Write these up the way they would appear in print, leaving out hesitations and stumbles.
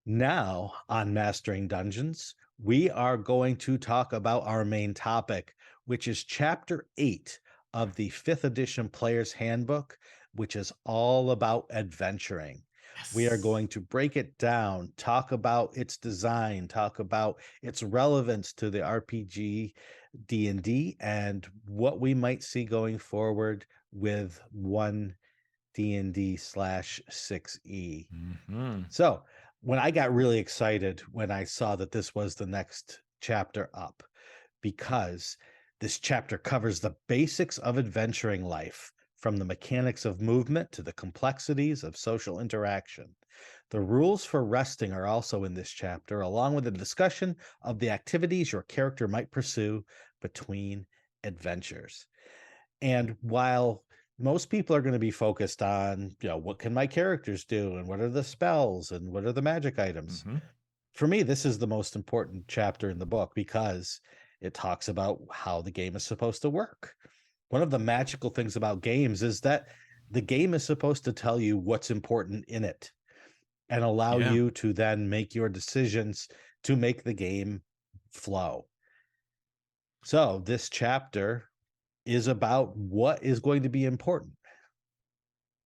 Now, on Mastering Dungeons, we are going to talk about our main topic, which is Chapter 8 of the 5th edition Player's Handbook, which is all about adventuring. We are Yes. going to break it down, talk about its design, talk about its relevance to the RPG D&D, and what we might see going forward with 1 D&D slash 6E. Hmm. So when I got really excited when I saw that this was the next chapter up, because this chapter covers the basics of adventuring life, from the mechanics of movement to the complexities of social interaction. The rules for resting are also in this chapter, along with a discussion of the activities your character might pursue between adventures. And while most people are going to be focused on, what can my characters do and what are the spells and what are the magic items? Hmm. For me, this is the most important chapter in the book because it talks about how the game is supposed to work. One of the magical things about games is that the game is supposed to tell you what's important in it and allow Yeah. you to then make your decisions to make the game flow. So, this chapter is about what is going to be important.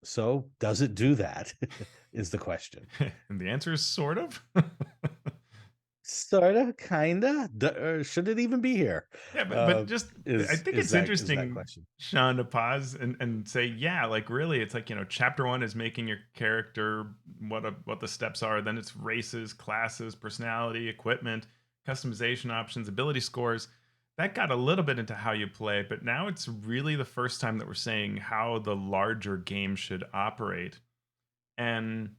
So, does it do that? Is the question. And the answer is sort of. Sorta, kinda. Should it even be here? Yeah, but Uh, just I is think is it's that interesting, question? Sean, to pause and say, yeah, like really, it's like chapter one is making your character what the steps are. Then it's races, classes, personality, equipment, customization options, ability scores. That got a little bit into how you play, but now it's really the first time that we're saying how the larger game should operate. And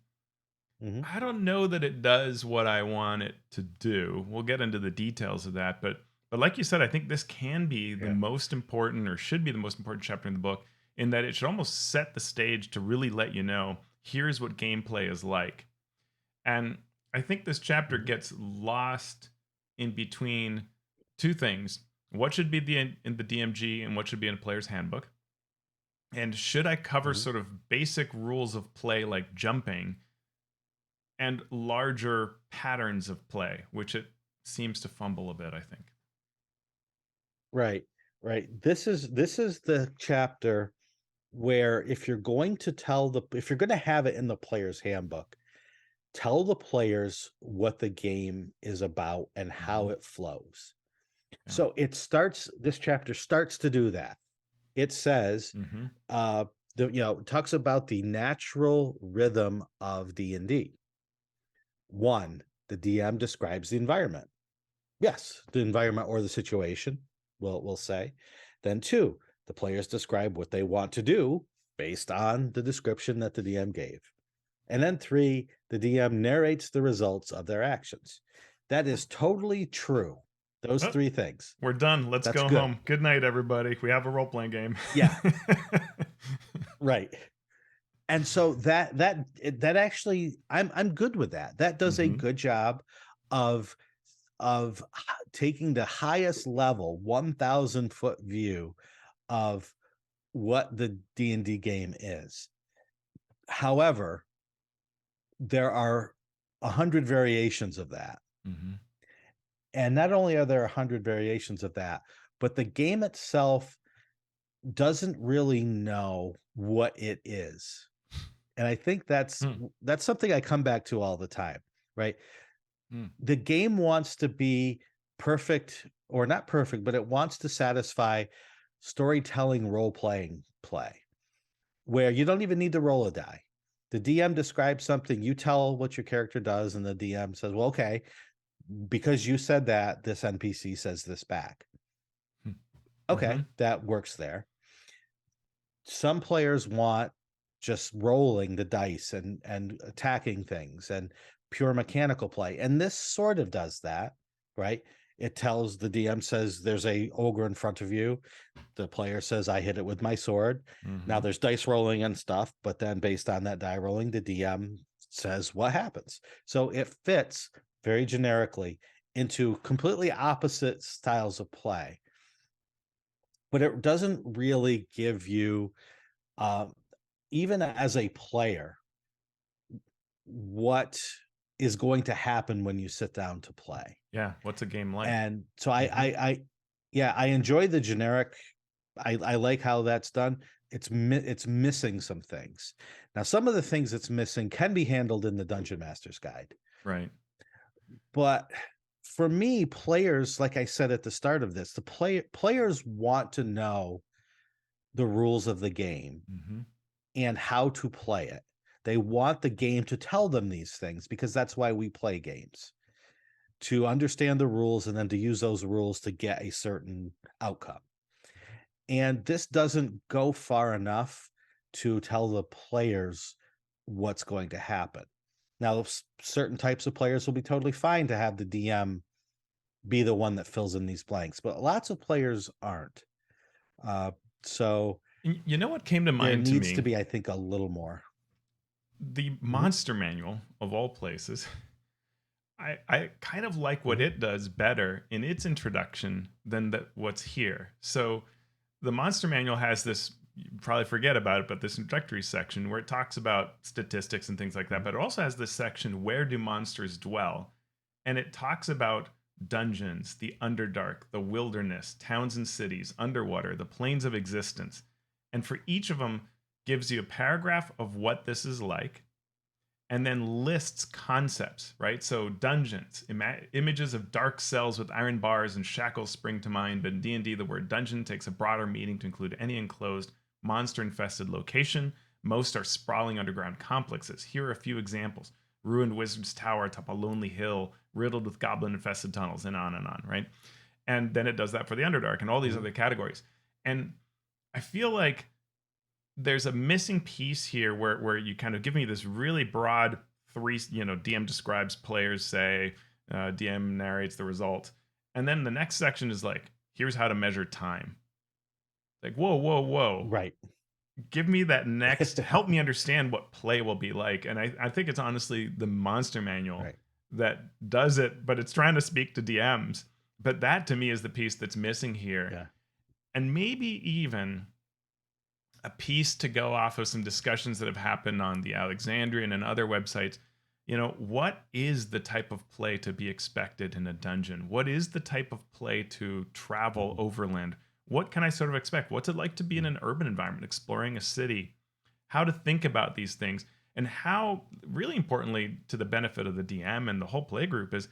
Mhm. I don't know that it does what I want it to do. We'll get into the details of that, but like you said, I think this can be the Yeah. most important or should be the most important chapter in the book in that it should almost set the stage to really let you know here's what gameplay is like. And I think this chapter Mhm. gets lost in between two things. What should be in the DMG and what should be in a player's handbook? And should I cover Mhm. sort of basic rules of play like jumping and larger patterns of play, which it seems to fumble a bit, I think. Right, right. This is the chapter where if you're gonna have it in the player's handbook, tell the players what the game is about and how Mhm. it flows. Yeah. So, this chapter starts to do that. It says, Mhm. uh, it talks about the natural rhythm of D&D. 1, the DM describes the environment. Yes, the environment or the situation, we'll say. Then 2, the players describe what they want to do based on the description that the DM gave. And then 3, the DM narrates the results of their actions. That is totally true. Those Oh, 3 things. we're done. Let's That's go good. home. Good night, everybody. We have a role playing game. Yeah, right. And so that actually I'm good with that. That does a Mhm. good job of taking the highest level 1,000-foot view of what the D&D game is. However, there are 100 variations of that. Mhm. And not only are there 100 variations of that, but the game itself doesn't really know what it is. And I think Hmm. that's something I come back to all the time, right? Hmm. The game wants to be perfect, or not perfect, but it wants to satisfy storytelling role playing play, where you don't even need to roll a die. The DM describes something, you tell what your character does, and the DM says, well, okay, because you said that, this NPC says this back. Hmm. Okay, Mhm. that works there. Some players want just rolling the dice and attacking things and pure mechanical play, and this sort of does that, right? It tells the DM says there's a ogre in front of you. The player says I hit it with my sword. Now Mhm. there's dice rolling and stuff, but then based on that die rolling, the DM says what happens. So it fits very generically into completely opposite styles of play, but it doesn't really give you, um, even as a player, what is going to happen when you sit down to play. Yeah. What's a game like? And so Hmm. yeah, I enjoy the generic. I like how that's done. It's missing some things. Now, some of the things it's missing can be handled in the Dungeon Master's Guide, Right. but for me, players, like I said at the start of this, players want to know the rules of the game Hmm. and how to play it. They want the game to tell them these things because that's why we play games, to understand the rules and then to use those rules to get a certain outcome. And this doesn't go far enough to tell the players what's going to happen. Now, certain types of players will be totally fine to have the DM be the one that fills in these blanks, but lots of players aren't. Uh, so You know what came to there mind to needs to me? be, I think, a little more. The Mhm, monster manual of all places. I kind of like what mhm, it does better in its introduction than what's here. So the monster manual has this, you probably forget about it, but this introductory section where it talks about statistics and things like that. mhm, But it also has this section, where do monsters dwell? And it talks about dungeons, the underdark, the wilderness, towns and cities, underwater, the planes of existence. And for each of them gives you a paragraph of what this is like, and then lists concepts, right? So dungeons, images of dark cells with iron bars and shackles spring to mind. But in D&D, the word dungeon takes a broader meaning to include any enclosed, monster-infested location. Most are sprawling underground complexes. Here are a few examples: ruined wizard's tower atop a lonely hill, riddled with goblin-infested tunnels, and on, right? And then it does that for the Underdark and all these mhm, other categories. And I feel like there's a missing piece here where you kind of give me this really broad three, DM describes players, say, DM narrates the result, and then the next section is like, here's how to measure time. Like, whoa, whoa, whoa, right. give me that next, help me understand what play will be like. And I think it's honestly the monster manual Right. that does it, but it's trying to speak to DMs. But that to me is the piece that's missing here. Yeah. And maybe even a piece to go off of some discussions that have happened on the Alexandrian and other websites. What is the type of play to be expected in a dungeon? What is the type of play to travel Mhm, overland? What can I sort of expect? What's it like to be in mhm, an urban environment, exploring a city? How to think about these things, and how, really importantly, to the benefit of the DM and the whole play group, is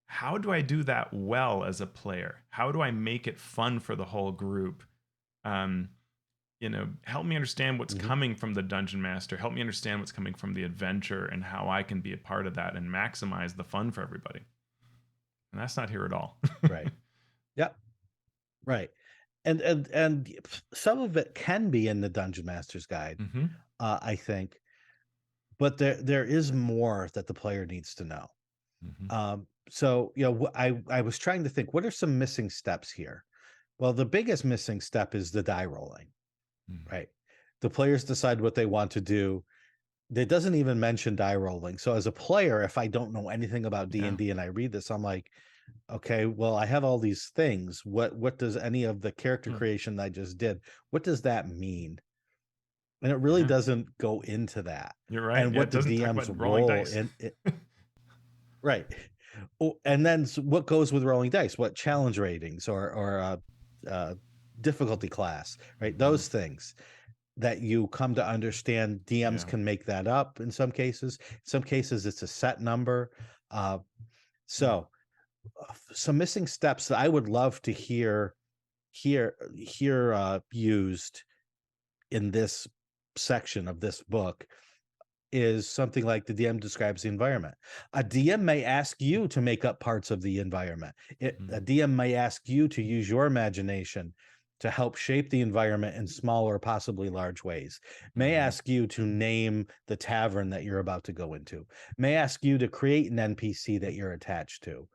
how do I do that well as a player? How do I make it fun for the whole group? Um, help me understand what's mhm. coming from the dungeon master, help me understand what's coming from the adventure, and how I can be a part of that and maximize the fun for everybody. And that's not here at all. Right. Yep. Right. And some of it can be in the Dungeon Master's Guide, Hmm. I think, but there is more that the player needs to know. Hmm. So I was trying to think, what are some missing steps here? Well, the biggest missing step is the die rolling, right? The players decide what they want to do. It doesn't even mention die rolling. So as a player, if I don't know anything about D and Yeah. D and I read this, I'm like, okay, well, I have all these things. What does any of the character Hmm. creation that I just did? What does that mean? And it really Yeah. doesn't go into that. You're right. And Yeah, what it the doesn't talk DM's about rolling role dice. in it, right? Oh, and then what goes with rolling dice? What challenge ratings or uh, difficulty class, right? Hmm. Those things that you come to understand. DMs Yeah. can make that up in some cases. In some cases, it's a set number. Uh, Hmm. so some missing steps that I would love to hear used in this section of this book is something like the DM describes the environment. A DM may ask you to make up parts of the environment. Hmm. A DM may ask you to use your imagination to help shape the environment in small or possibly large ways. May Hmm. ask you to name the tavern that you're about to go into. May ask you to create an NPC that you're attached to.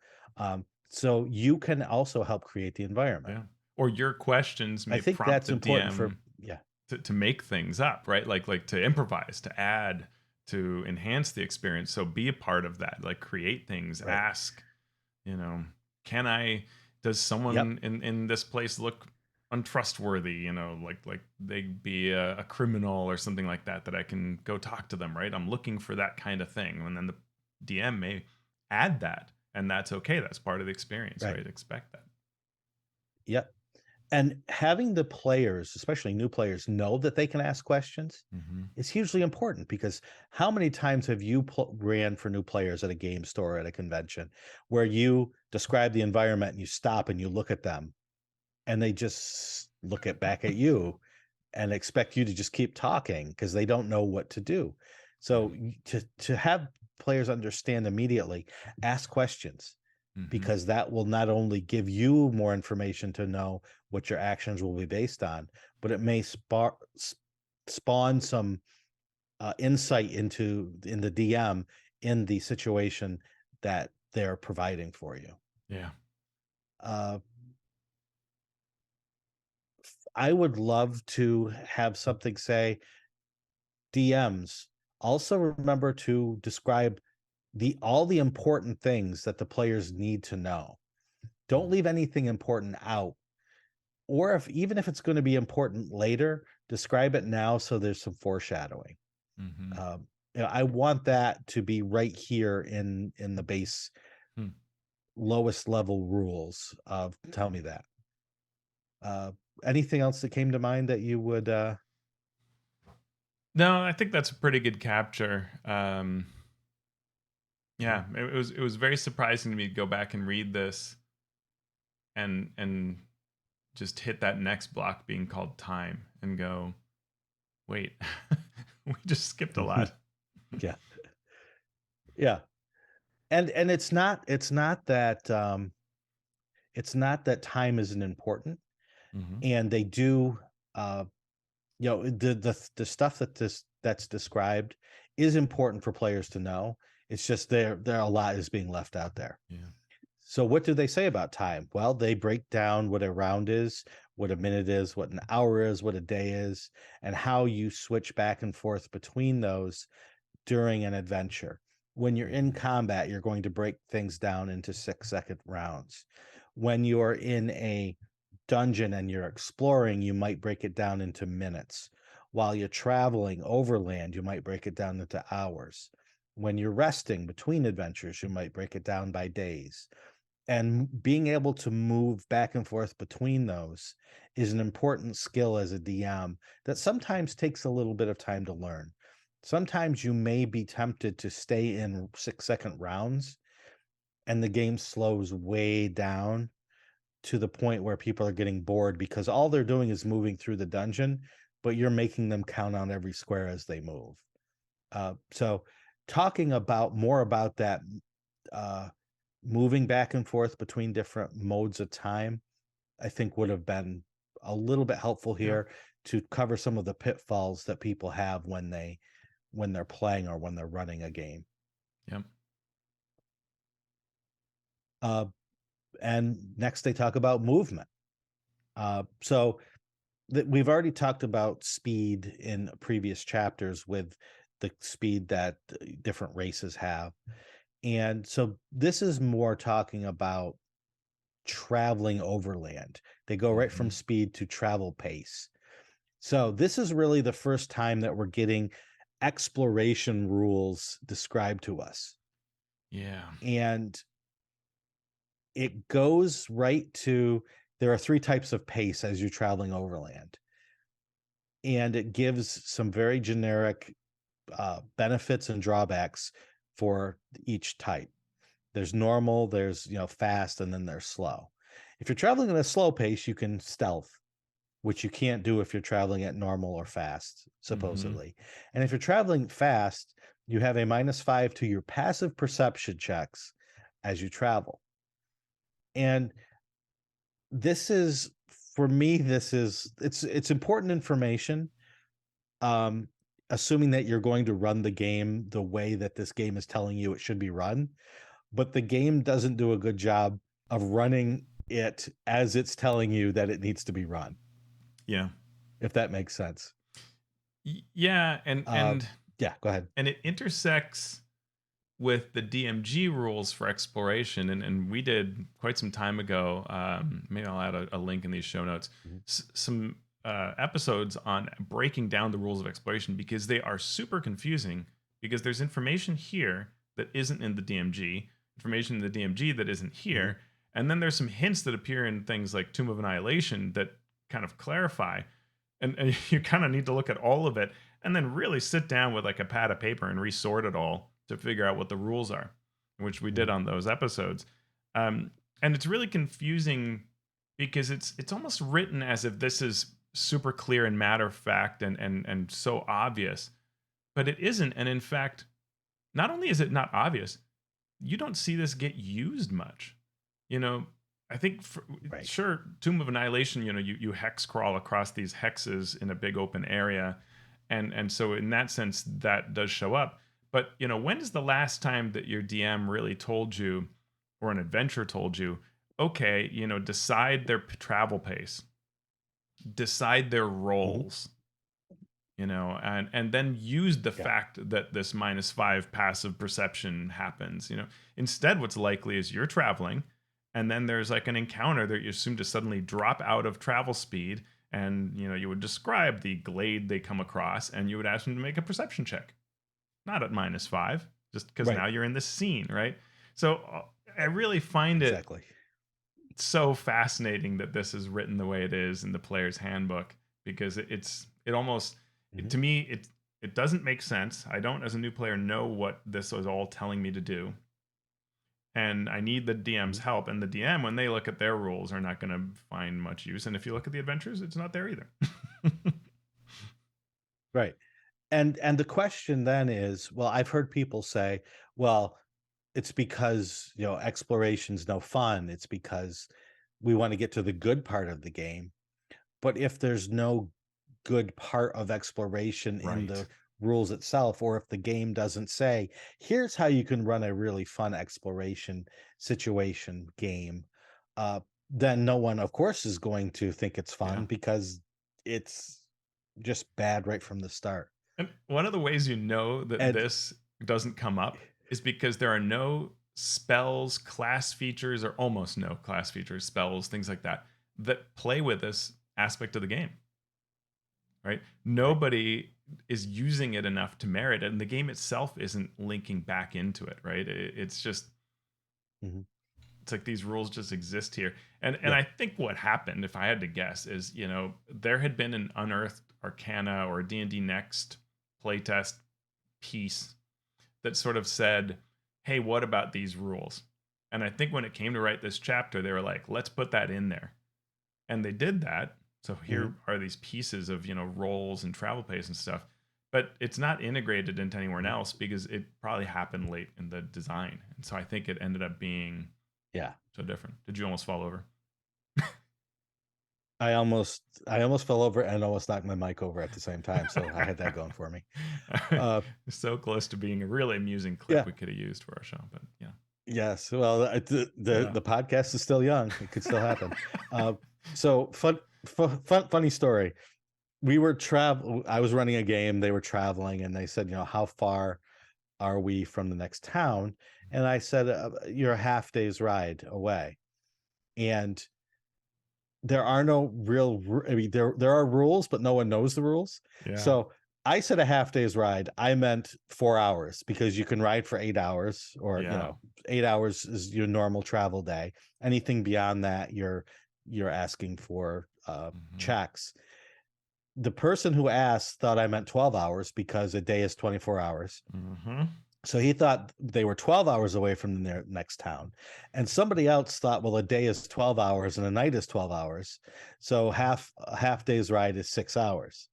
So you can also help create the environment. Yeah. Or your questions I may think prompt that's the important for, DM yeah, to make things up, right? Like to improvise, to add, to enhance the experience. So be a part of that. Like create things, right. ask, you know, can I, does Yep. someone in this place look untrustworthy, like they be a criminal or something like that I can go talk to them, right? I'm looking for that kind of thing. And then the DM may add that, and that's okay. That's part of the experience, Right. right? Expect that. Yep. And having the players, especially new players, know that they can ask questions Hmm. is hugely important because how many times have you ran for new players at a game store at a convention where you describe the environment and you stop and you look at them and they just look at back at you and expect you to just keep talking because they don't know what to do. Yeah. So to have players understand immediately, ask questions Hmm. because that will not only give you more information to know what your actions will be based on, but it may spawn some insight in the DM in the situation that they're providing for you. Yeah. Uh, I would love to have something say DMs also remember to describe the all the important things that the players need to know. Don't leave anything important out. Or if even if it's going to be important later, describe it now so there's some foreshadowing. Hmm. Um, I want that to be right here in the base lowest level rules of tell me that. Uh, Anything else that came to mind that you would No, I think that's a pretty good capture. Yeah, it was very surprising to me to go back and read this and just hit that next block being called time and go, wait, we just skipped a lot. yeah. Yeah. And it's not that time isn't important Hmm. and they do uh the stuff that's described is important for players to know. It's just there a lot is being left out there. Yeah. So what do they say about time? Well, they break down what a round is, what a minute is, what an hour is, what a day is, and how you switch back and forth between those during an adventure. When you're in Mhm. combat, you're going to break things down into 6-second rounds. When you're in a dungeon and you're exploring, you might break it down into minutes. While you're traveling overland, you might break it down into hours. When you're resting between adventures, you might break it down by days. And being able to move back and forth between those is an important skill as a DM that sometimes takes a little bit of time to learn. Sometimes you may be tempted to stay in 6-second rounds and the game slows way down to the point where people are getting bored because all they're doing is moving through the dungeon, but you're making them count on every square as they move. So talking about more about that uh, moving back and forth between different modes of time, I think would have been a little bit helpful Yeah. here to cover some of the pitfalls that people have when they're playing or when they're running a game. Yep. Uh, and next they talk about movement. So we've already talked about speed in previous chapters with the speed that different races have. And so this is more talking about traveling overland. They go right from Hmm. speed to travel pace. So this is really the first time that we're getting exploration rules described to us. Yeah. And it goes right to there are three types of pace as you're traveling overland. And it gives some very generic benefits and drawbacks for each type. There's normal, there's fast, and then there's slow. If you're traveling at a slow pace, you can stealth, which you can't do if you're traveling at normal or fast, Hmm. supposedly. And if you're traveling fast, you have a -5 to your passive perception checks as you travel. And this is for me, it's important information. Um, Assuming that you're going to run the game the way that this game is telling you it should be run, but the game doesn't do a good job of running it as it's telling you that it needs to be run, Yeah. if that makes sense. Yeah, and Uh, and yeah, go ahead. and it intersects with the DMG rules for exploration, and we did quite some time ago. Maybe I'll add a link in these show notes. Mhm. Some episodes on breaking down the rules of exploration because they are super confusing. Because there's information here that isn't in the DMG, information in the DMG that isn't Hmm. here, and then there's some hints that appear in things like Tomb of Annihilation that kind of clarify. And you kind of need to look at all of it and then really sit down with like a pad of paper and resort it all to figure out what the rules are, which we did Hmm. on those episodes. Um, and it's really confusing because it's almost written as if this is super clear and matter of fact and so obvious, but it isn't. And in fact, not only is it not obvious, you don't see this get used much. You know, I think Right. sure, Tomb of Annihilation, you hex crawl across these hexes in a big open area, and so in that sense that does show up. But when is the last time that your DM really told you, or an adventure told you, okay, decide their travel pace, decide their Hmm. roles, and then use the Yeah. fact that this -5 passive perception happens. Instead, what's likely is you're traveling, and then there's like an encounter that you assume to suddenly drop out of travel speed, and you would describe the glade they come across, and you would ask them to make a perception check, not at -5, just because Right. now you're in this scene, right? So I really find it Exactly. so fascinating that this is written the way it is in the player's handbook, because it almost Hmm. to me it doesn't make sense. I don't, as a new player, know what this was all telling me to do, and I need the DM's Hmm. help. And the DM, when they look at their rules, are not going to find much use. And if you look at the adventures, it's not there either. Right. And the question then is, well, I've heard people say, well, it's because, exploration's no fun. It's because we want to get to the good part of the game. But if there's no good part of exploration in Right. the rules itself, or if the game doesn't say, here's how you can run a really fun exploration situation game, uh, then no one, of course, is going to think it's Yeah. fun because it's just bad right from the start. And one of the ways you know that And this doesn't come up is because there are no spells, class features, or almost no class features, spells, things like that, that play with this aspect of the game, right? right. Nobody is using it enough to merit it, and the game itself isn't linking back into it, right? It's just, Mhm. it's like these rules just exist here. And Yeah. I think what happened, if I had to guess, is there had been an Unearthed Arcana or D&D Next playtest piece that sort of said, hey, what about these rules? And I think when it came to write this chapter, they were like, let's put that in there. And they did that. So Mhm. here are these pieces of, roles and travel pace and stuff. But it's not integrated into anywhere Mhm. else because it probably happened late in the design. And so I think it ended up being Yeah. so different. Did you almost fall over? I almost fell over and almost knocked my mic over at the same time, so I had that going for me. Uh, So close to being a really amusing clip yeah. we could have used for our show, but yeah. Yes. Well, the Yeah. the podcast is still young. It could still happen. Uh, so funny story. I was running a game, they were traveling, and they said, how far are we from the next town? And I said, you're a half day's ride away. And there are no I mean, there are rules, but no one knows the rules. Yeah. So I said a half day's ride. I meant 4 hours because you can ride for 8 hours, or Yeah. 8 hours is your normal travel day. Anything beyond that, you're asking for Hmm. checks. The person who asked thought I meant 12 hours because a day is 24 hours. Hmm. So he thought they were 12 hours away from their next town. And somebody else thought, well, a day is 12 hours and a night is 12 hours. So a half day's ride is 6 hours.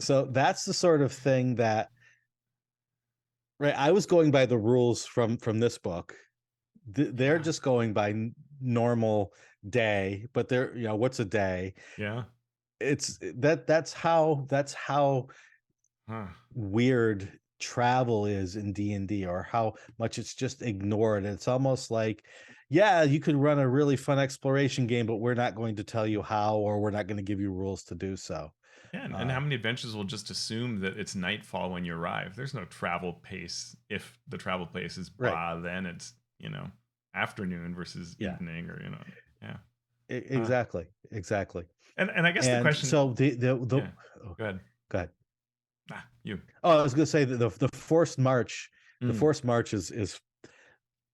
So that's the sort of thing that, right. I was going by the rules from this book. They're Yeah. just going by normal day, but what's a day? Yeah. That's how Huh. weird travel is in D&D, or how much it's just ignored. It's almost like, yeah, you could run a really fun exploration game, but we're not going to tell you how, or we're not going to give you rules to do so. Yeah, and how Uh, many adventures will just assume that it's nightfall when you arrive? There's no travel pace. If the travel pace is right. blah, then it's, afternoon versus Yeah. evening, or, yeah. Huh. Exactly. Exactly. And I guess the And question, so the yeah, oh, go ahead. go ahead. Ah, you. Oh, I was going to say that the forced march The Mm. forced march is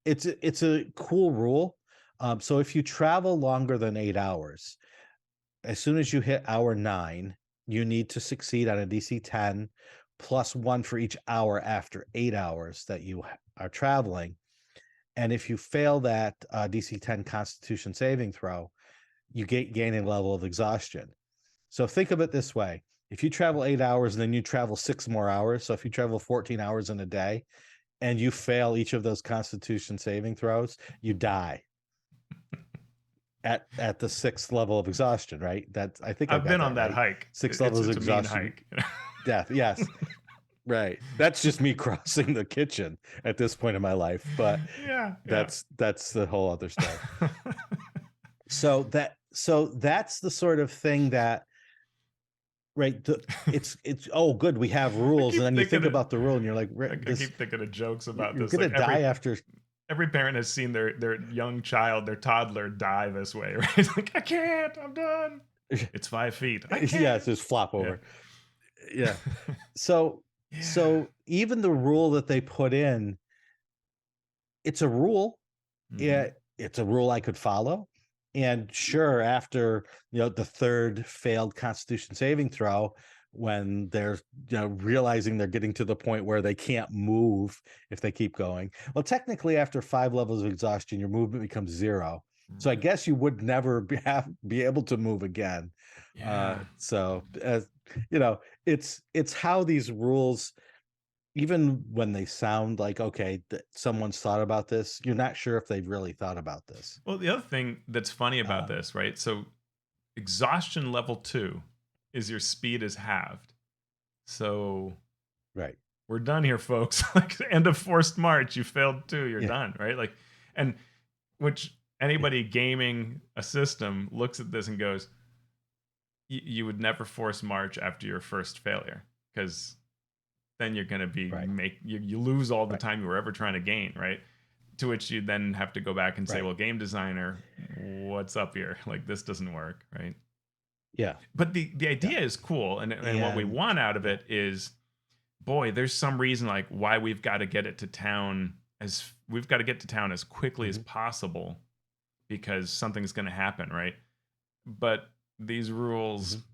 it's a cool rule. So if you travel longer than 8 hours, as soon as you hit hour 9, you need to succeed on a DC 10 plus 1 for each hour after 8 hours that you are traveling. And if you fail that DC 10 Constitution saving throw, you gain a level of exhaustion. So think of it this way: if you travel 8 hours and then you travel 6 more hours, so if you travel 14 hours in a day and you fail each of those Constitution saving throws, you die at the 6th level of exhaustion, right? That's, I think I've I've got been that on that right. hike. 6 It's levels of it's a mean exhaustion, hike. death. Yes, right. That's just me crossing the kitchen at this point in my life, but Yeah, yeah. that's the whole other story. So that's the sort of thing that, right, it's oh good, we have I rules, and keep then you thinking think of about the rule and you're like, I this, keep thinking of jokes about you're this. gonna Like die after. every parent has seen their young child, their toddler die this way, right? It's like, I can't, I'm done. It's 5 feet. I Yeah, can't. it's just flop Yeah. over. Yeah. So Yeah. so even the rule that they put in, it's a rule. Hmm. Yeah, it's a rule I could follow. And sure, after the third failed Constitution saving throw, when they're realizing they're getting to the point where they can't move if they keep going. Well, technically, after 5 levels of exhaustion, your movement becomes 0. So I Right. guess you would never be able to move again. Yeah. So as it's how these rules, even when they sound like, okay, someone's thought about this, you're not sure if they've really thought about this. Well, the other thing that's funny about Um, this, right? So exhaustion level 2 is your speed is halved. So right. we're done here, folks. Like end of forced march, you failed 2, you're Yeah. done, right? Like, and which Yeah. anybody gaming a system looks at this and goes, you would never force march after your first failure, because then you're going to be Right. you lose all the Right. time you were ever trying to gain, right? To which you then have to go back and say, Right. well, game designer, what's up here? Like, this doesn't work, right? Yeah. But the Yeah. idea is cool, and what we And want out of yeah. it is, boy, there's some reason like why we've got to get it to town as quickly as Mhm. possible, because something's going to happen, right? But these rules Mhm.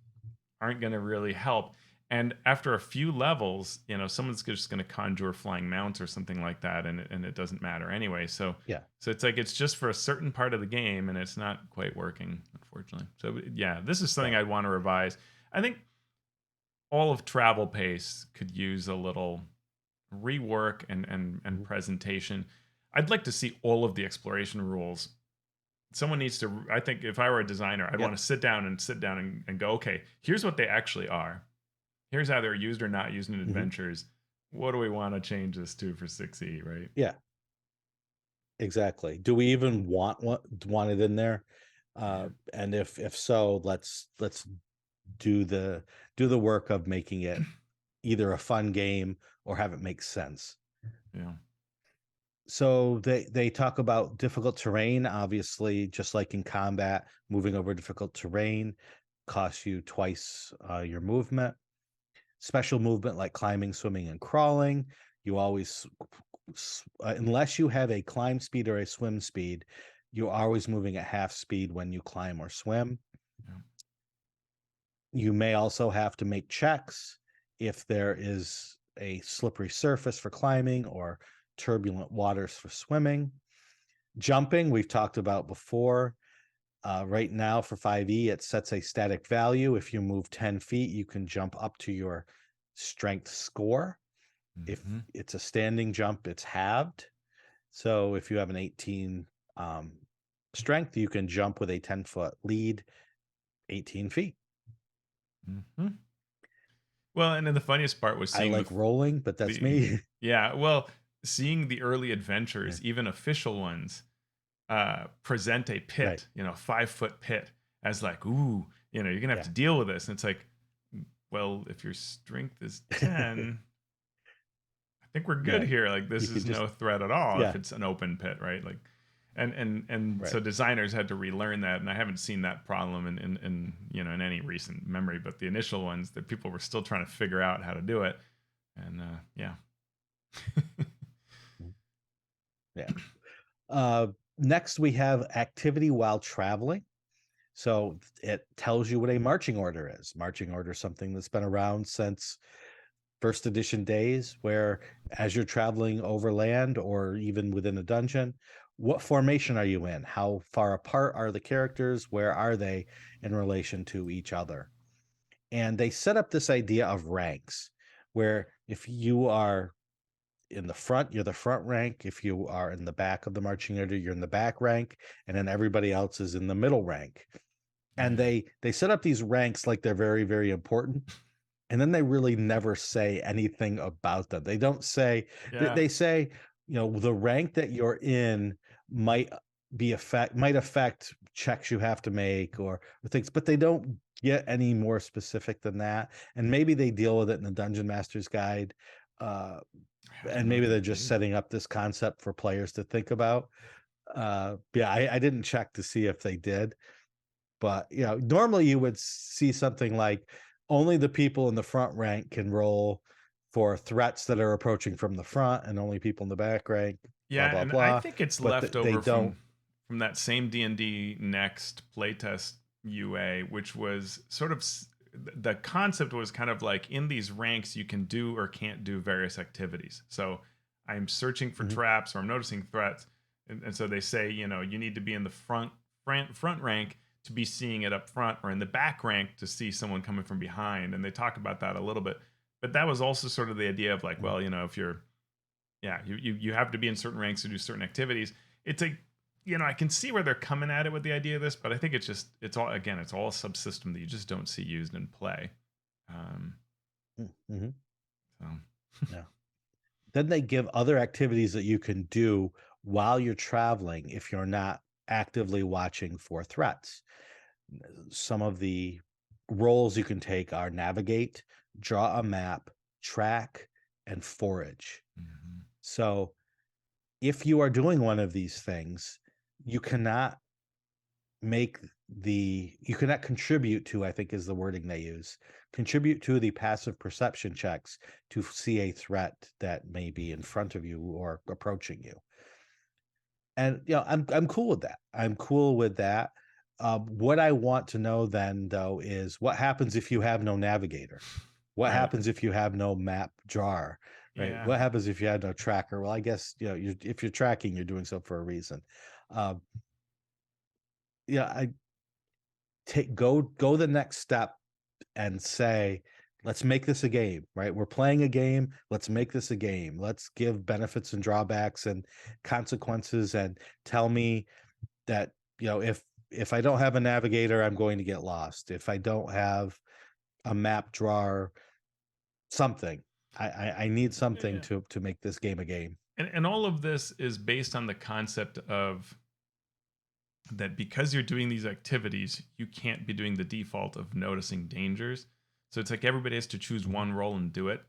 aren't going to really help. And after a few levels, someone's just going to conjure flying mounts or something like that, and it doesn't matter anyway. So Yeah. it's like it's just for a certain part of the game, and it's not quite working, unfortunately. So yeah, this is something Right. I'd want to revise. I think all of Travel Pace could use a little rework and Mhm. presentation. I'd like to see all of the exploration rules. Someone needs to. I think if I were a designer, I'd Yep. want to sit down and go, okay, here's what they actually are. Here's how they're used or not used in Mhm. adventures. What do we want to change this to for 6E, right? Yeah. Exactly. Do we even want it in there? Yeah. And if so, let's do the work of making it either a fun game or have it make sense. Yeah. So they talk about difficult terrain. Obviously, just like in combat, moving over difficult terrain costs you twice your movement. Special movement like climbing, swimming, and crawling, you always, unless you have a climb speed or a swim speed, you're always moving at half speed when you climb or swim. Yeah. You may also have to make checks if there is a slippery surface for climbing or turbulent waters for swimming. Jumping, we've talked about before. Right now for 5e, it sets a static value. If you move 10 feet, you can jump up to your strength score. If Mm-hmm. it's a standing jump, it's halved. So if you have an 18 strength, you can jump with a 10-foot lead 18 feet. Mm-hmm. Well, and then the funniest part was I seeing like rolling, but that's the me. yeah, well, seeing the early Yeah, adventures, even official ones, present a right. pit, 5 foot pit, as like, ooh, you're gonna have Yeah. to deal with this. And it's like, well, if your strength is 10, I think we're good Right. here. Like, You this could is just, no threat at all if yeah, it's an open pit, right? Like, and right. so designers had to relearn that, and I haven't seen that problem in any recent memory, but the initial ones that people were still trying to figure out how to do it, and yeah. Yeah. Uh, Next, we have activity while traveling. So it tells you what a marching order is. Marching order is something that's been around since first edition days, where as you're traveling overland or even within a dungeon, what formation are you in? How far apart are the characters? Where are they in relation to each other? And they set up this idea of ranks, where if you are in the front, you're the front rank. If you are in the back of the marching order, you're in the back rank, and then everybody else is in the middle rank. And Yeah. they set up these ranks like they're very, very important, and then they really never say anything about them. They don't say, Yeah. they say, the rank that you're in might might affect checks you have to make or things, but they don't get any more specific than that. And maybe they deal with it in the Dungeon Master's Guide. Uh, I don't and know maybe if they're they just do. setting up this concept for players to think about. Yeah, I didn't check to see if they did, but normally you would see something like only the people in the front rank can roll for threats that are approaching from the front, and only people in the back rank, blah Yeah, blah and I blah. think it's But left they over don't. from that same D&D Next playtest UA, which was sort of the concept was kind of like in these ranks you can do or can't do various activities. So I'm searching for Mhm. traps or I'm noticing threats, and so they say you need to be in the front rank to be seeing it up front, or in the back rank to see someone coming from behind. And they talk about that a little bit, but that was also sort of the idea of like, Mhm. well, if you're yeah, you have to be in certain ranks to do certain activities. It's a I can see where they're coming at it with the idea of this, but I think it's all again, it's all a subsystem that you just don't see used in play. Um, Mhm. so Yeah. Then they give other activities that you can do while you're traveling if you're not actively watching for threats. Some of the roles you can take are navigate, draw a map, track, and forage. mhm. So if you are doing one of these things, you cannot make you cannot contribute to, I think is the wording they use, contribute to the passive perception checks to see a threat that may be in front of you or approaching you. And I'm cool with that. I'm cool with that. What I want to know then though is what happens if you have no navigator? What Right. happens if you have no map drawer? Right? Yeah. What happens if you have no tracker? Well, I guess if you're tracking, you're doing so for a reason. Um, yeah, I take go the next step and say, let's make this a game, right? We're playing a game. Let's make this a game. Let's give benefits and drawbacks and consequences, and tell me that if I don't have a navigator, I'm going to get lost. If I don't have a map drawer, something. I need something Yeah. to make this game a game. And all of this is based on the concept of that because you're doing these activities, you can't be doing the default of noticing dangers. So it's like everybody has to choose Mhm, one role and do it.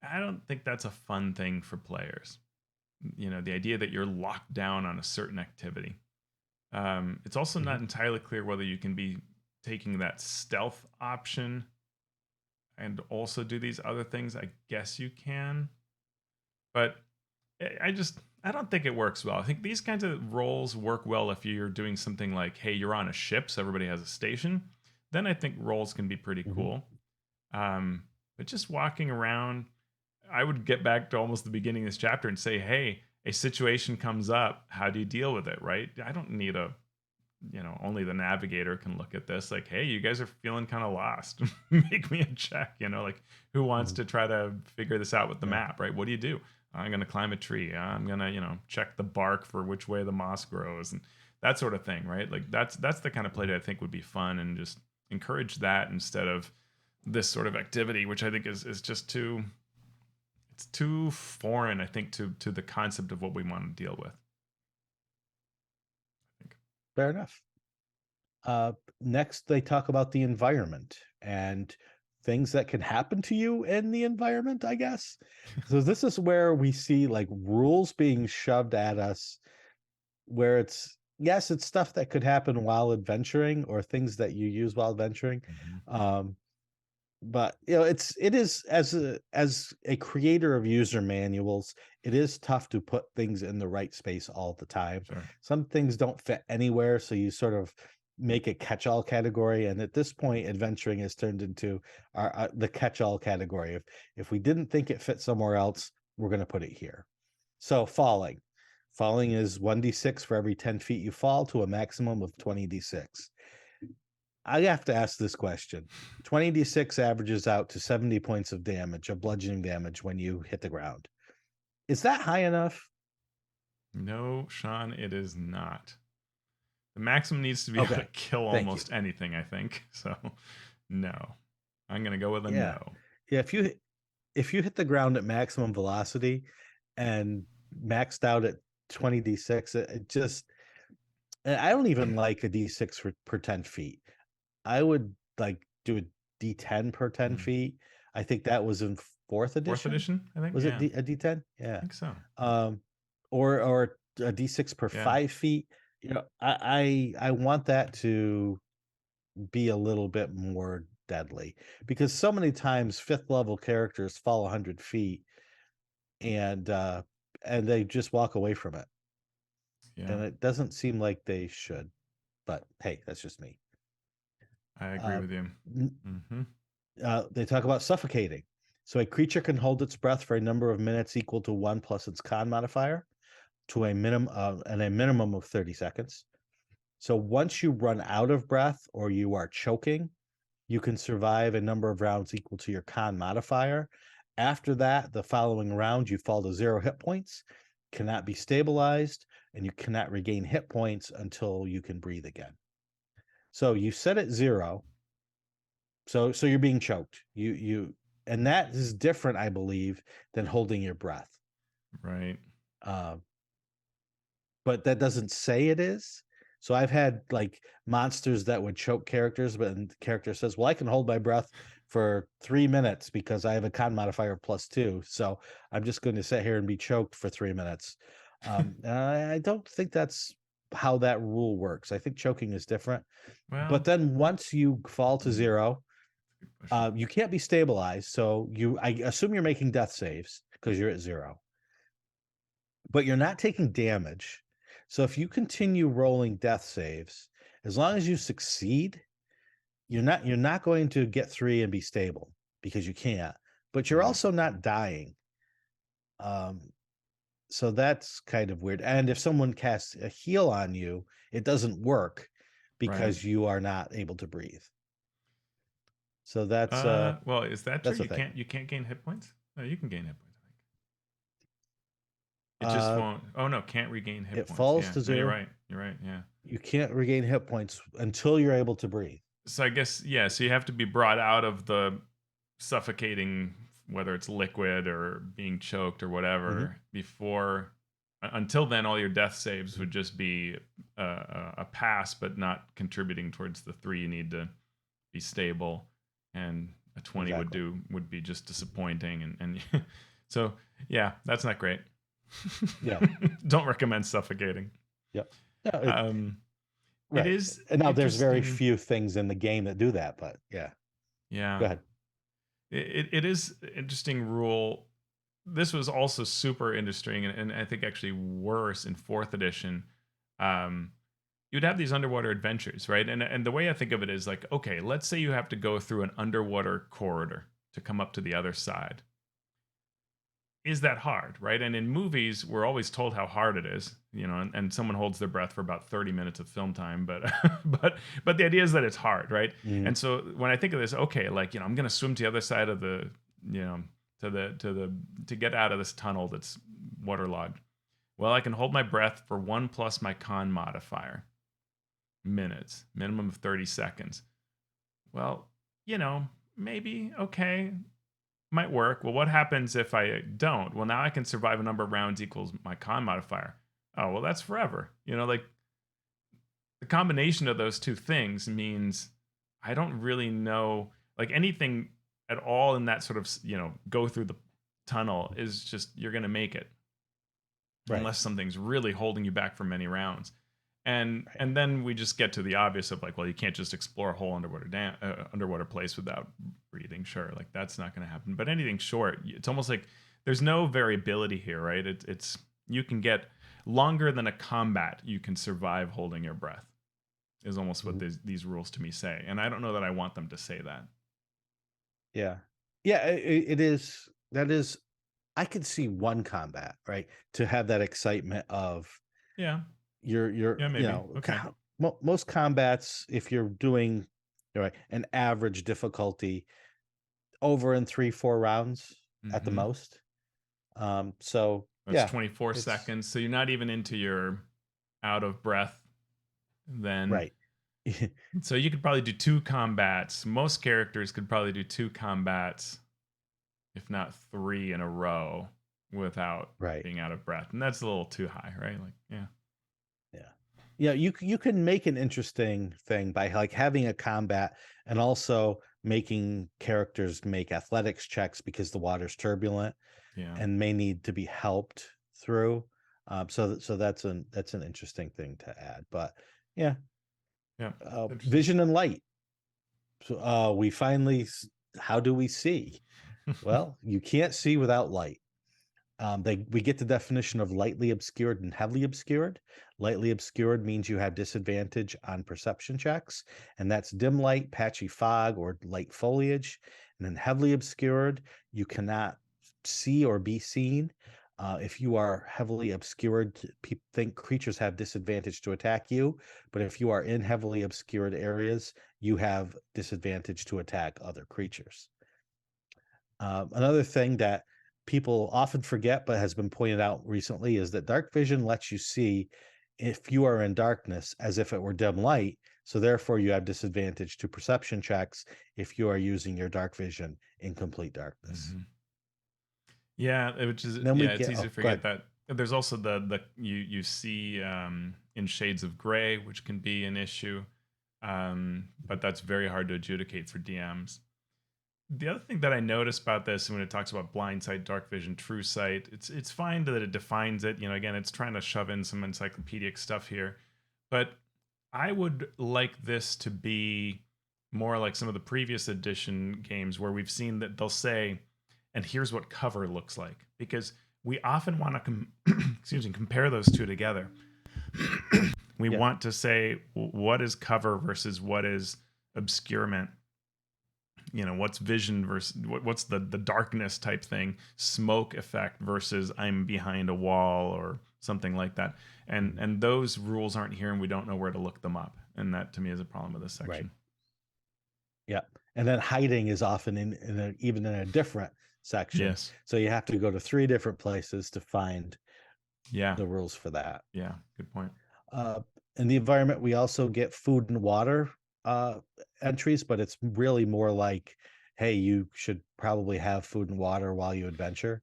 I don't think that's a fun thing for players. The idea that you're locked down on a certain activity. It's also mhm. not entirely clear whether you can be taking that stealth option and also do these other things. I guess you can, but I don't think it works well. I think these kinds of roles work well if you're doing something like, hey, you're on a ship, so everybody has a station. Then I think roles can be pretty Mhm. cool. But just walking around, I would get back to almost the beginning of this chapter and say, hey, a situation comes up. How do you deal with it? Right? I don't need only the navigator can look at this. Like, hey, you guys are feeling kind of lost. Make me a check. Like, who wants Mhm. to try to figure this out with the Yeah. map? Right? What do you do? I'm going to climb a tree. I'm going to, check the bark for which way the moss grows and that sort of thing. Right? Like, that's the kind of play Mhm. that I think would be fun and just encourage that instead of this sort of activity, which I think is just too foreign, I think, to the concept of what we want to deal with. I think. Fair enough. Uh, Next, they talk about the environment and things that can happen to you in the environment, I guess. So this is where we see like rules being shoved at us, where it's yes, it's stuff that could happen while adventuring or things that you use while adventuring. Mhm. Um, but it is as a creator of user manuals, it is tough to put things in the right space all the time. Sure. Some things don't fit anywhere, so you sort of make a catch-all category, and at this point adventuring has turned into the catch-all category. If we didn't think it fit somewhere else, we're going to put it here. So falling is 1d6 for every 10 feet you fall to a maximum of 20d6. I have to ask this question. 20d6 averages out to 70 points of damage, of bludgeoning damage when you hit the ground. Is that high enough? No, Sean, it is not. The maximum needs to be able Okay. to kill Thank you. almost anything, I think. So, no. I'm going to go with a Yeah. no. Yeah, if you hit the ground at maximum velocity and maxed out at 20d6, it just and I don't even like a d6 per 10 feet. I would like do a d10 per 10 Mm. feet. I think that was in fourth Fourth edition. edition, I think. Was Yeah, it a d10? I Yeah. think so. Or a d6 per Yeah. 5 feet. I want that to be a little bit more deadly, because so many times 5th level characters fall 100 feet and they just walk away from it, and Yeah, it doesn't seem like they should. But hey, that's just me. I agree with you. N- Mm-hmm. They talk about suffocating. So a creature can hold its breath for a number of minutes equal to 1 plus its con modifier to a minimum of 30 seconds. So once you run out of breath or you are choking, you can survive a number of rounds equal to your con modifier. After that, the following round, you fall to 0 hit points, cannot be stabilized, and you cannot regain hit points until you can breathe again. So you set it 0. So you're being choked. And that is different, I believe, than holding your breath. Right. But that doesn't say it is. So I've had like monsters that would choke characters, but the character says, well, I can hold my breath for 3 minutes because I have a con modifier +2. So I'm just going to sit here and be choked for 3 minutes. I don't think that's how that rule works. I think choking is different. Well, But then once you fall to Mm. 0, good question. you can't be stabilized. So I assume you're making death saves because you're at 0, but you're not taking damage. So if you continue rolling death saves, as long as you succeed, you're not going to get 3 and be stable, because you can't. But you're Right. also not dying. So that's kind of weird. And if someone casts a heal on you, it doesn't work because you are not able to breathe. So that's Well, is that true? that's a thing. You can't gain hit points? No, you can gain hit points, I think. It just Uh, won't. Oh no, can't regain hit it points. falls Yeah, to no, you're 0. right. You're right. Yeah. You can't regain hit points until you're able to breathe. So I guess yeah. So you have to be brought out of the suffocating, whether it's liquid or being choked or whatever, before. Until then, all your death saves would just be a pass, but not contributing towards the 3 you need to be stable, and a 20 Exactly. would be just disappointing, and so yeah, that's not great. Yeah. Don't recommend suffocating. Yep. No, It right. is And now there's very interesting. few things in the game that do that, but yeah. Yeah. Go ahead. It is interesting rule. This was also super interesting, and I think actually worse in 4th edition. You'd have these underwater adventures, right? And the way I think of it is like, okay, let's say you have to go through an underwater corridor to come up to the other side. Is that hard, right? And in movies, we're always told how hard it is, and someone holds their breath for about 30 minutes of film time, but but the idea is that it's hard, right? Mhm. And so when I think of this, okay, like, I'm gonna swim to the other side of the, to get out of this tunnel that's waterlogged. Well, I can hold my breath for 1 plus my con modifier. Minutes, minimum of 30 seconds. Well, maybe, okay, might work. Well, what happens if I don't? Well, now I can survive a number of rounds equals my con modifier. Oh, well, that's forever. Like the combination of those two things means I don't really know, like, anything at all in that sort of, go through the tunnel is just, you're going to make it. Right. Unless something's really holding you back for many rounds. Right. And then we just get to the obvious of like, well, you can't just explore a whole underwater place without breathing. Sure, like that's not going to happen. But anything short, it's almost like there's no variability here, right? It's you can get longer than a combat. You can survive holding your breath. Is almost what Mhm. these rules to me say, and I don't know that I want them to say that. Yeah. Yeah, it is that is I could see one combat, right? To have that excitement of Yeah, you're yeah, maybe. Okay. most combats, if you're doing right an average difficulty over in 3 4 rounds at the Mm-hmm. most. So That's yeah, 24 it's seconds, so you're not even into your out of breath then. right. So you could probably do two combats. Most characters could probably do two combats, if not three in a row, without Right. being out of breath. And that's a little too high, right? Like, yeah. Yeah. Yeah, you can make an interesting thing by like having a combat and also making characters make athletics checks because the water's turbulent Yeah. and may need to be helped through. So that's an interesting thing to add. But yeah, Yeah. Interesting. vision and light. So we finally, how do we see? Well, you can't see without light. We get the definition of lightly obscured and heavily obscured. Lightly obscured means you have disadvantage on perception checks, and that's dim light, patchy fog, or light foliage. And then heavily obscured, you cannot see or be seen. If you are heavily obscured, people think creatures have disadvantage to attack you, but if you are in heavily obscured areas, you have disadvantage to attack other creatures. Another thing that people often forget, but has been pointed out recently, is that dark vision lets you see if you are in darkness as if it were dim light. So therefore, you have disadvantage to perception checks if you are using your dark vision in complete darkness. Hmm. Yeah, which is And then we yeah, it's get easy to go forget ahead. that. There's also the you see in shades of gray, which can be an issue, but that's very hard to adjudicate for DMs. The other thing that I noticed about this, when it talks about blind sight, dark vision, true sight, it's fine that it defines it. You know, again, it's trying to shove in some encyclopedic stuff here, but I would like this to be more like some of the previous edition games where we've seen that they'll say, "And here's what cover looks like," because we often want to excuse me, compare those two together. We Yeah, want to say what is cover versus what is obscurement. You know, what's vision versus what's the darkness type thing, smoke effect versus I'm behind a wall or something like that. And those rules aren't here, and we don't know where to look them up, and that to me is a problem with this right. section. Yeah. And then hiding is often even in a different section. Yes. So you have to go to 3 different places to find Yeah. the rules for that. Yeah, good point. Uh, in the environment, we also get food and water uh, entries, but it's really more like, hey, you should probably have food and water while you adventure.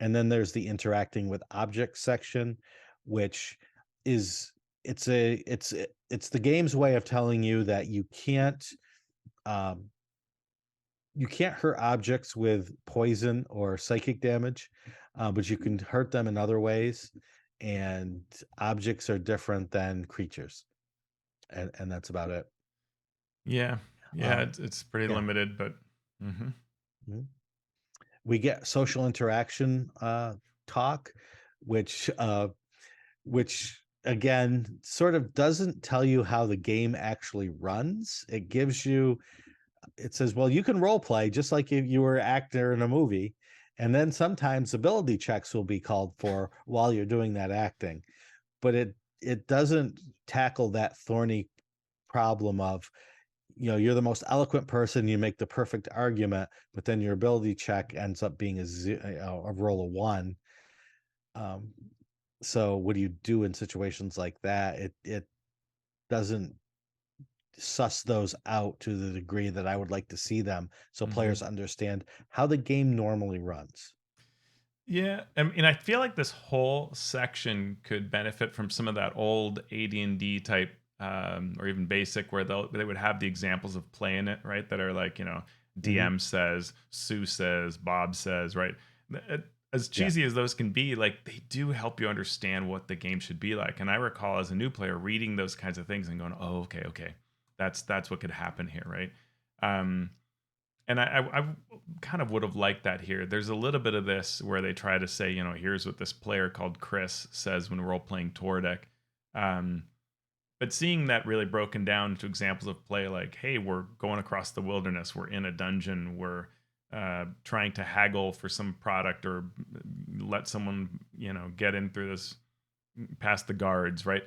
And then there's the interacting with objects section, which is it's the game's way of telling you that um, you can't hurt objects with poison or psychic damage, but you can hurt them in other ways. And objects are different than creatures, and that's about it. Yeah. Yeah, Um, it's pretty yeah, limited, but mhm. mhm. We get social interaction talk, which which again sort of doesn't tell you how the game actually runs. It says, well, you can role play just like if you were an actor in a movie. And then sometimes ability checks will be called for while you're doing that acting. But it doesn't tackle that thorny problem of, you're the most eloquent person, you make the perfect argument, but then your ability check ends up being a roll of one. Um, so what do you do in situations like that? It doesn't suss those out to the degree that I would like to see them so Mhm. players understand how the game normally runs. Yeah, I mean, I feel like this whole section could benefit from some of that old AD&D type, or even basic, where they would have the examples of playing it, right? That are like, Hmm. DM says, Sue says, Bob says, right? as Yeah. cheesy as those can be, like they do help you understand what the game should be like. And I recall as a new player reading those kinds of things and going, "Oh, okay, okay, that's what could happen here, right?" Um, and I kind of would have liked that here. There's a little bit of this where they try to say, here's what this player called Chris says when role playing Tordek. Um, but seeing that really broken down to examples of play, like, hey, we're going across the wilderness, we're in a dungeon, we're trying to haggle for some product or let someone, get in through this past the guards, right?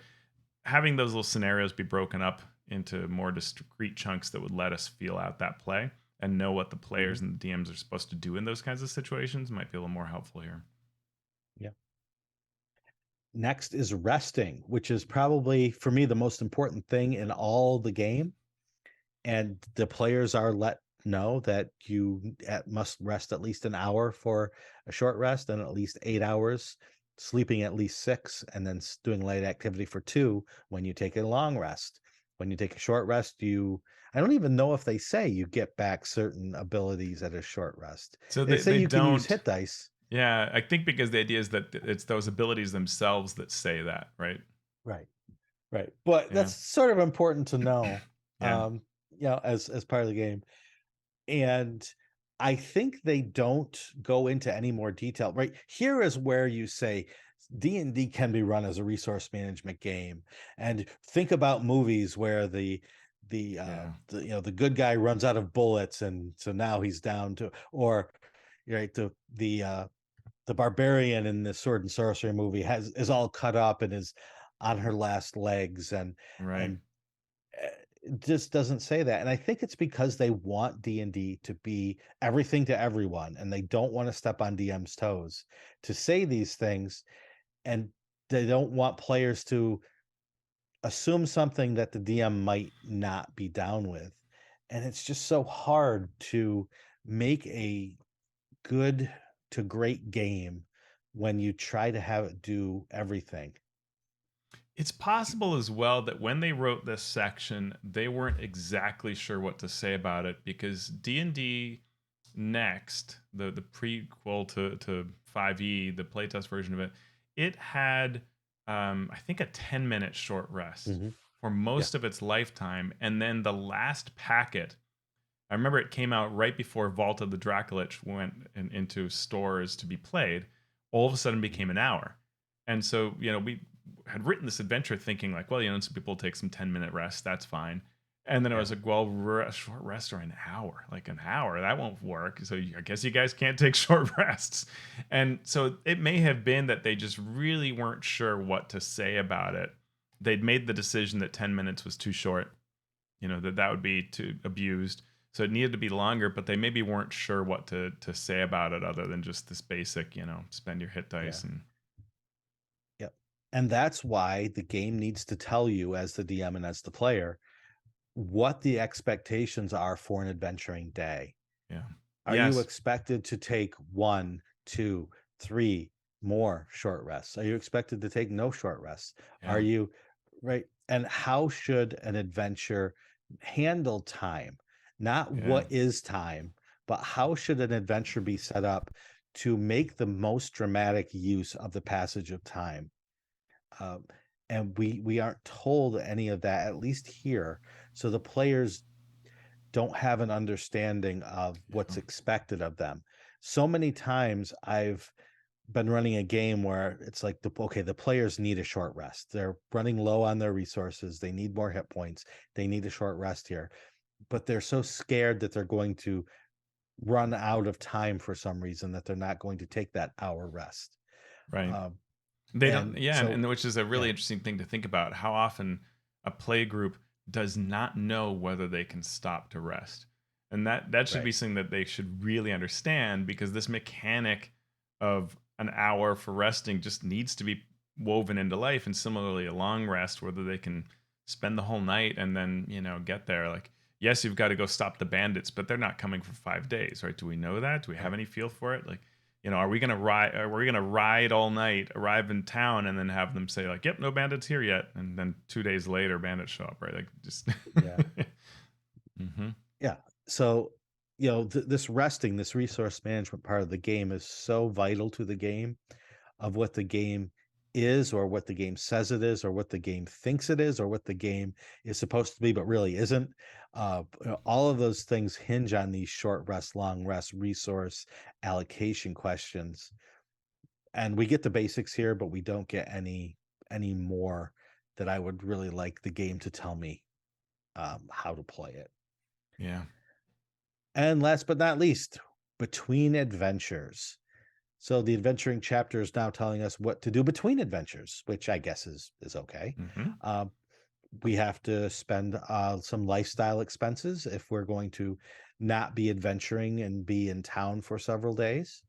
Having those little scenarios be broken up into more discrete chunks that would let us feel out that play and know what the Mhm. players and the DMs are supposed to do in those kinds of situations might be a little more helpful here. Yeah. Next is resting, which is probably for me the most important thing in all the game. And the players are let know that must rest at least an hour for a short rest and at least 8 hours, sleeping at least six, and then doing light activity for two when you take a long rest. When you take a short rest, I don't even know if they say you get back certain abilities at a short rest. So They they, say they you can use don't. hit dice. Yeah, I think because the idea is that it's those abilities themselves that say that, right? Right. Right. But Yeah. that's sort of important to know, Yeah. as part of the game. And I think they don't go into any more detail. Right here is where you say D&D can be run as a resource management game, and think about movies where Yeah. the good guy runs out of bullets, and so now he's down to, or right, the barbarian in the sword and sorcery movie is all cut up and is on her last legs, Right. and it just doesn't say that. And I think it's because they want D&D to be everything to everyone, and they don't want to step on DM's toes to say these things, and they don't want players to assume something that the DM might not be down with. And it's just so hard to make a good to great game when you try to have it do everything. It's possible as well that when they wrote this section, they weren't exactly sure what to say about it because D&D Next, the prequel to 5e, the playtest version of it, it had I think a 10-minute short rest Hmm. for Yeah. most of its lifetime, and then the last packet, I remember it came out right before Vault of the Dracolich went into stores to be played. All of a sudden became an hour, and so we had written this adventure thinking like, well, some people take some 10-minute rest, that's fine. And then I Yeah. was like, well, a short rest or an hour, like an hour, that won't work. So I guess you guys can't take short rests. And so it may have been that they just really weren't sure what to say about it. They'd made the decision that 10 minutes was too short, that would be too abused. So it needed to be longer, but they maybe weren't sure what to say about it other than just this basic, spend your hit Yeah. dice and Yep. And that's why the game needs to tell you as the DM and as the player what the expectations are for an adventuring day. yeah. Are you Yes. expected to take one, two, three more short rests? Are you expected to take no short rests? Are Yeah. you right? And how should an adventure handle time? Not Yeah. what is time, but how should an adventure be set up to make the most dramatic use of the passage of time? Um, and we aren't told any of that, at least here. So the players don't have an understanding of what's Yeah. expected of them. So many times I've been running a game where it's like the players need a short rest. They're running low on their resources. They need more hit points. They need a short rest here. But they're so scared that they're going to run out of time for some reason that they're not going to take that hour rest. Right. Um, They don't, and yeah, and, so and which is a really yeah, interesting thing to think about. How often a play group does not know whether they can stop to rest, and that should right. be something that they should really understand because this mechanic of an hour for resting just needs to be woven into life. And similarly, a long rest, whether they can spend the whole night and then get there. Like, yes, you've got to go stop the bandits, but they're not coming for 5 days, right? Do we know that? Do we have Right. any feel for it? Like, are we gonna ride? Are we gonna ride all night, arrive in town, and then have them say like, "Yep, no bandits here yet," and then 2 days later, bandits show up, right? Like just. Yeah. Hmm. Yeah. So this resting, this resource management part of the game is so vital to the game, of what the game is, or what the game says it is, or what the game thinks it is, or what the game is supposed to be but really isn't. All of those things hinge on these short rest, long rest, resource allocation questions. And we get the basics here, but we don't get any more that I would really like the game to tell me how to play it. Yeah. And last but not least, between adventures. So the adventuring chapter is now telling us what to do between adventures, which I guess is okay. Hmm. Uh, we have to spend some lifestyle expenses if we're going to not be adventuring and be in town for several days,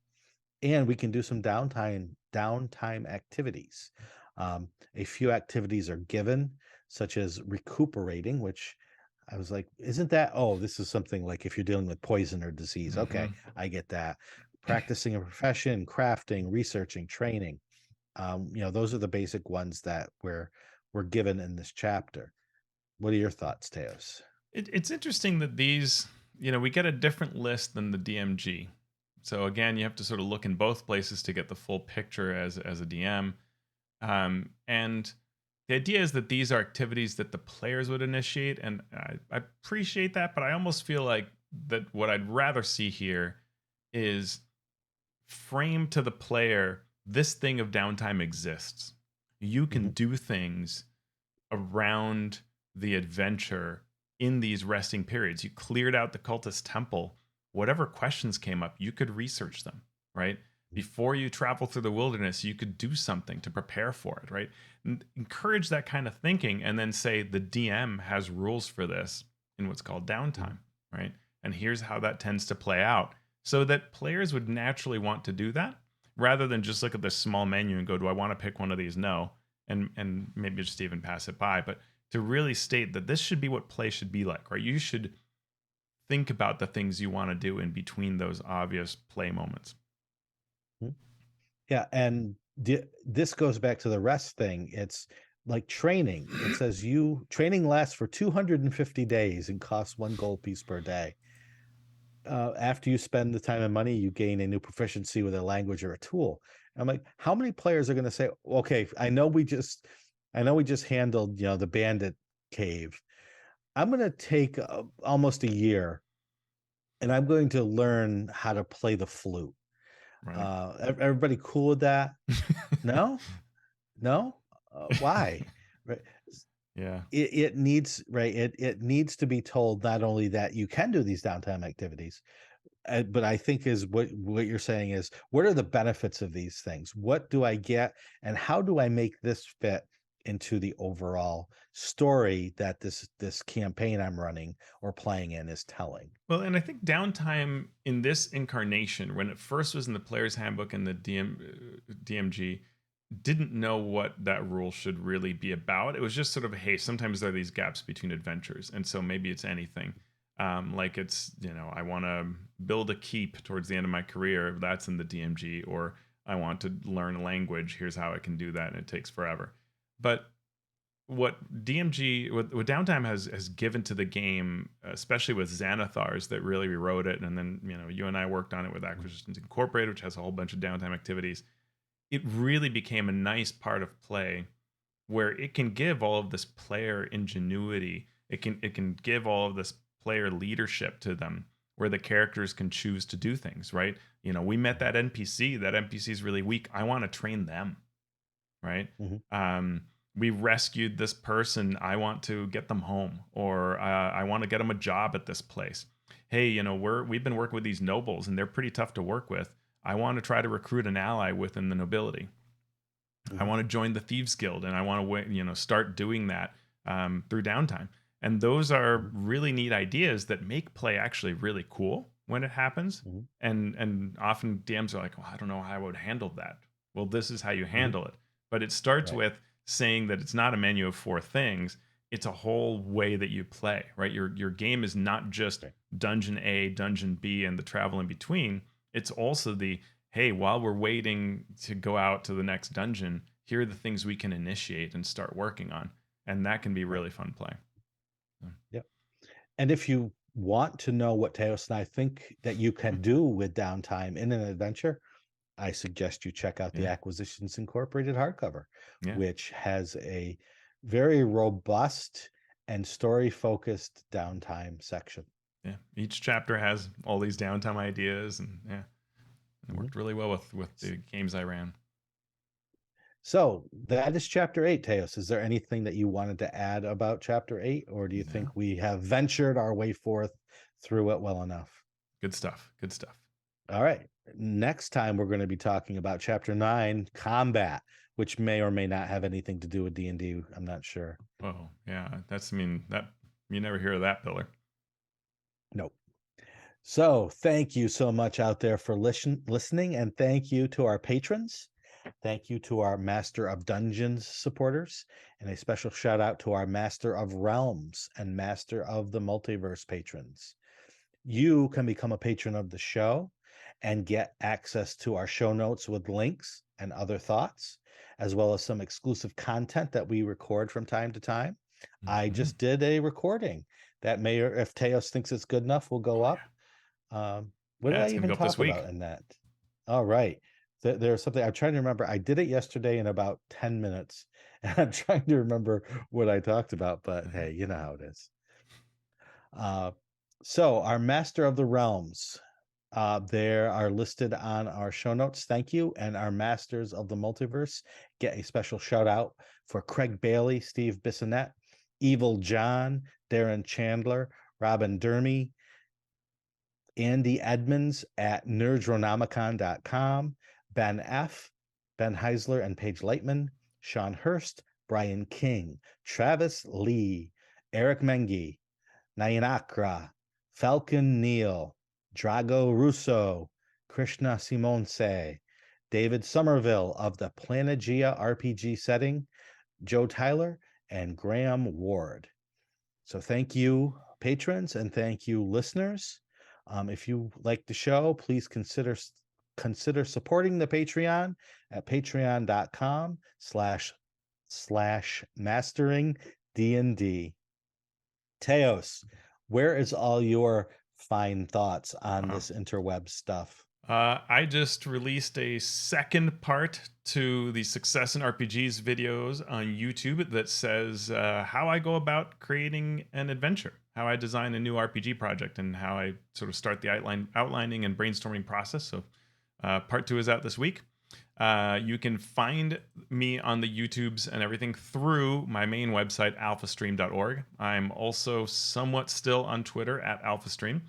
and we can do some downtime activities. A few activities are given, such as recuperating, which I was like, isn't that, oh, this is something like if you're dealing with poison or disease. Okay, Hmm. I get that. Practicing a profession, crafting, researching, training. Those are the basic ones that we're given in this chapter. What are your thoughts, Teos? It's interesting that these, we get a different list than the DMG. So again, you have to sort of look in both places to get the full picture as a DM. And the idea is that these are activities that the players would initiate, and I appreciate that, but I almost feel like that what I'd rather see here is frame to the player this thing of downtime exists. You can Hmm. do things around the adventure in these resting periods. You cleared out the cultist temple. Whatever questions came up, you could research them, right? Before you travel through the wilderness, you could do something to prepare for it, right? Encourage that kind of thinking, and then say the DM has rules for this in what's called downtime, right? And here's how that tends to play out, so that players would naturally want to do that rather than just look at this small menu and go, do I want to pick one of these? No. And maybe just even pass it by, but to really state that this should be what play should be like, right? You should think about the things you want to do in between those obvious play moments. Mhm. Yeah, and this goes back to the rest thing. It's like training. It says training lasts for 250 days and costs 1 gold piece per day. After you spend the time and money, you gain a new proficiency with a language or a tool. I'm like, how many players are going to say, okay, I know we just handled, the bandit cave. I'm going to take almost a year and I'm going to learn how to play the flute. Right. Everybody cool with that? No, no. Why? Right. Yeah. It needs, right. It needs to be told not only that you can do these downtime activities, but I think is what you're saying is, what are the benefits of these things? What do I get, and how do I make this fit into the overall story that this campaign I'm running or playing in is telling? Well, and I think downtime in this incarnation, when it first was in the player's handbook and the DMG, didn't know what that rule should really be about. It was just sort of, hey, sometimes there are these gaps between adventures, and so maybe it's anything. Like it's, I want to build a keep towards the end of my career. That's in the DMG, or I want to learn a language. Here's how I can do that, and it takes forever. But what downtime has given to the game, especially with Xanathars that really rewrote it, and then you and I worked on it with Acquisitions Incorporated, which has a whole bunch of downtime activities. It really became a nice part of play where it can give all of this player ingenuity. It can give all of this player leadership to them, where the characters can choose to do things. Right? We met that NPC. That NPC is really weak. I want to train them. Right? Mhm. We rescued this person. I want to get them home, or I want to get them a job at this place. Hey, we've been working with these nobles, and they're pretty tough to work with. I want to try to recruit an ally within the nobility. I Mhm. want to join the thieves guild, and I want to start doing that through downtime. And those are Mhm. really neat ideas that make play actually really cool when it happens. Mhm. And often DMs are like, well, I don't know how I would handle that. Well, this is how you Mhm. handle it. But it starts Right. with saying that it's not a menu of four things. It's a whole way that you play, right? Your game is not just Right. dungeon A, dungeon B, and the travel in between. It's also the, hey, while we're waiting to go out to the next dungeon, here are the things we can initiate and start working on. And that can be Right. really fun play. So, Yep. And if you want to know what Teos and I think that you can do with downtime in an adventure, I suggest you check out the Yeah. Acquisitions Incorporated hardcover, Yeah. which has a very robust and story-focused downtime section. Yeah. Each chapter has all these downtime ideas, and yeah, it Mhm. worked really well with the games I ran. So that is chapter 8, Teos. Is there anything that you wanted to add about chapter 8, or do you No. think we have ventured our way forth through it well enough? Good stuff. Good stuff. All right. Next time we're going to be talking about chapter 9, combat, which may or may not have anything to do with D&D. I'm not sure. Oh, yeah. That's, I mean, that you never hear of that pillar. Nope. So thank you so much out there for listening, and thank you to our patrons. Thank you to our Master of Dungeons supporters, and a special shout out to our Master of Realms and Master of the Multiverse patrons. You can become a patron of the show and get access to our show notes with links and other thoughts, as well as some exclusive content that we record from time to time. I Mhm. just did a recording that may, or if Teos thinks it's good enough, will go Oh, up. yeah. What did Yeah, I it's going to even go up this talk week. about in that? All right. There's something I'm trying to remember. I did it yesterday in about 10 minutes, and I'm trying to remember what I talked about, but Mhm. hey, you know how it is. Uh, so our Master of the Realms, there are listed on our show notes. Thank you. And our Masters of the Multiverse get a special shout out for Craig Bailey, Steve Bissonette, Evil John, Darren Chandler, Robin Dermy, Andy Edmonds at nerdsronomicon.com, Ben F., Ben Heisler and Paige Lightman, Sean Hurst, Brian King, Travis Lee, Eric Mengi, Nayanakra, Falcon Neal, Drago Russo, Krishna Simonse, David Somerville of the Planegea RPG setting, Joe Tyler, and Graham Ward. So thank you, patrons, and thank you, listeners. If you like the show, please consider supporting the Patreon at patreon.com/slash mastering D&D. Teos, where is all your fine thoughts on Uh, this interweb stuff? I just released a second part to the Success in RPGs videos on YouTube that says how I go about creating an adventure, how I design a new RPG project, and how I sort of start the outlining and brainstorming process. So, part 2 is out this week. You can find me on the YouTubes and everything through my main website, alphastream.org. I'm also somewhat still on Twitter at alphastream,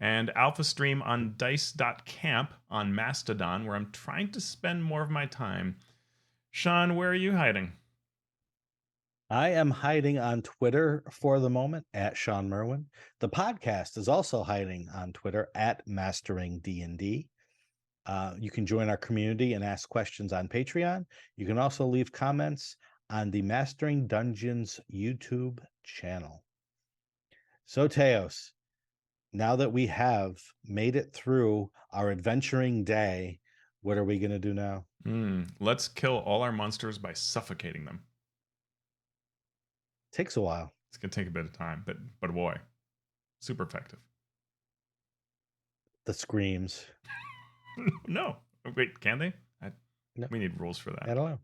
and alphastream on dice.camp on Mastodon, where I'm trying to spend more of my time. Sean, where are you hiding? I am hiding on Twitter for the moment at Sean Merwin. The podcast is also hiding on Twitter at Mastering D&D. You can join our community and ask questions on Patreon. You can also leave comments on the Mastering Dungeons YouTube channel. So, Teos, now that we have made it through our adventuring day, what are we going to do now? Let's kill all our monsters by suffocating them. Takes a while. It's gonna take a bit of time, but boy, super effective. The screams. No, wait, can they? No, We need rules for I that. don't know.